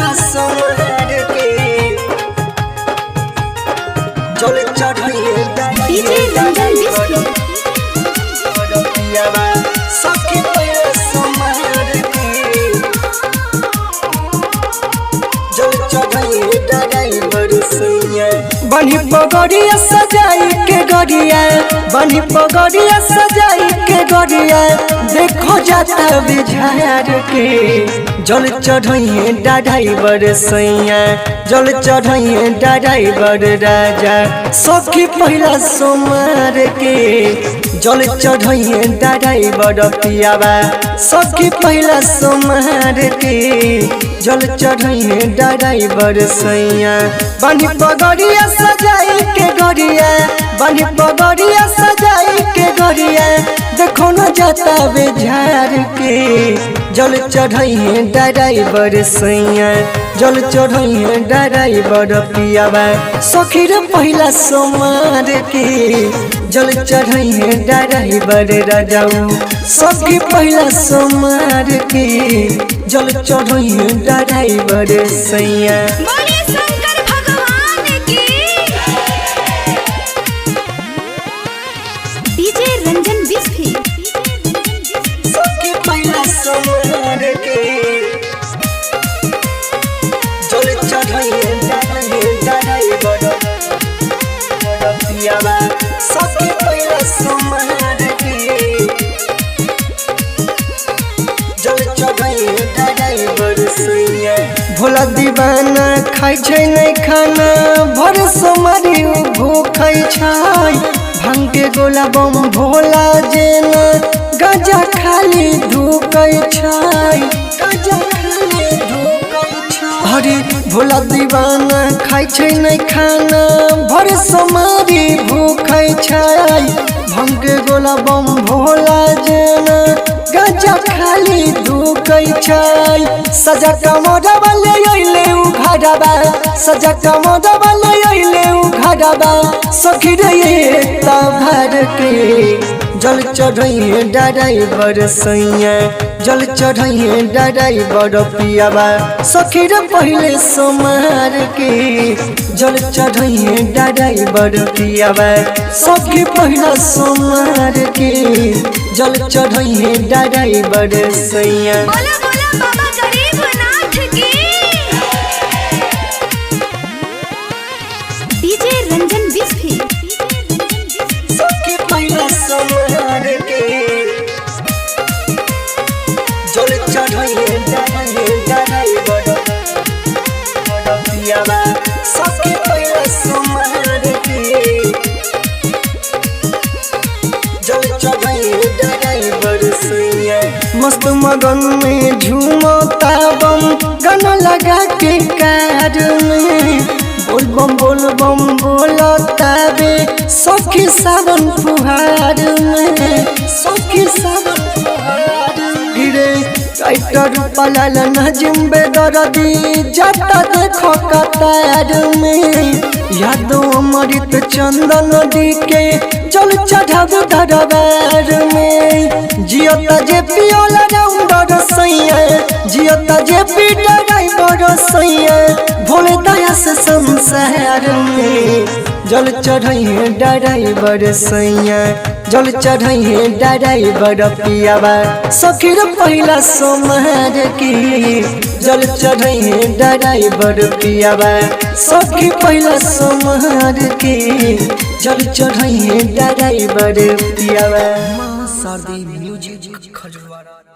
पहिला सोमवार के जल चढ़ाइए डीजे रंजन बिस्की सखी पहिला सोमवार के जल चढ़ाइए डाई बरसैया बनी पगड़िया सजाई के गड़िया बनी पगड़िया सजाई के गड़िया देखो जाता बिझार के जल चढ़ाइए डाढ़ाई बरसैया जल चढ़ाइए डाढ़ाई बर राजा सखी पहिला सोमवार के जल चढ़ाइए डाढ़ाई बर पियावा सखी पहिला सोमवार के जल चढ़ाइए डाढ़ाई बरसैया बनी पगड़िया सजाई के गड़िया बनी पगड़िया सजाई के गड़िया देखो न जाता बेझार के जल चढ़ाइए डाढ़ाई बरसैया जल चढ़ाइए डाढ़ाई बर पियावा सखी रे पहिला सोमवार के जल चढ़ाइए डाढ़ाई बर राजाऊ सखी पहिला सोमवार के जल चढ़ाइए डाढ़ाई बरसैया डीजे रंजन बिस्की सखी पहिला सोमवार के जल चढ़ाइए डाढ़ाई बर पियावा सखी पहिला सोमवार के जल चढ़ाइए डाढ़ाई बरसैया भोला दीवाना खाइ छै नहीं खाना भर सोमवारी भूखै छै भांग के गोला बम भोला जेना गजा खाली धुकै छै गजा खाली धुकै छै अरे भोला दीवाना खाइ छै नहीं खाना भर सोमवारी भूखै छै भांग के गोला बम भोला जेना गजा खाली धुकै छै सजा कमरवा ले अइले उ घरवा सजा कमरवा ले अइले उ घरवा सखी रे भर के जल चढ़ाइए डाढ़ाई बरसैया जल चढ़ाइए डाढ़ाई बर पियावा सखी रे पहिले सोमवार के जल चढ़ाइए डाढ़ाई बर पियावा सखी पहिला सोमवार के जल चढ़ाइए डाढ़ाई बरसैया डीजे रंजन बिस्की सखी पहिला सोमवार के जल चढ़ाइए डाढ़ाई बर पियावा सखी पहिला सोमवार के जल चढ़ाइए डाढ़ाई बरसैया मस्त मगन में झूमता बम गाना लगा के कार में बोल बम बोलता बे सखी सावन फुहार में सखी सावन फुहार गिरे टाइटर पलाल नजम बेदर्दी जाता देखो कतार में यादो अमृत चंदन दी के जल चढ़ाव दरबार में जियता जे पियोला राउंडर सैया जियता जे पीटा ड्राइवर सैया भोले दया से संसार में जल चढ़ाइए डाढ़ाई बरसैया जल चढ़ाइए डाढ़ाई बर पियावा सखी रे पहिला सोमवार के जल चढ़ाइए डाढ़ाई बर पियावा सखी पहिला सोमवार के जल चढ़ाइए डाढ़ाई बर पियावा मां शादी म्यूजिक खजवाड़ा।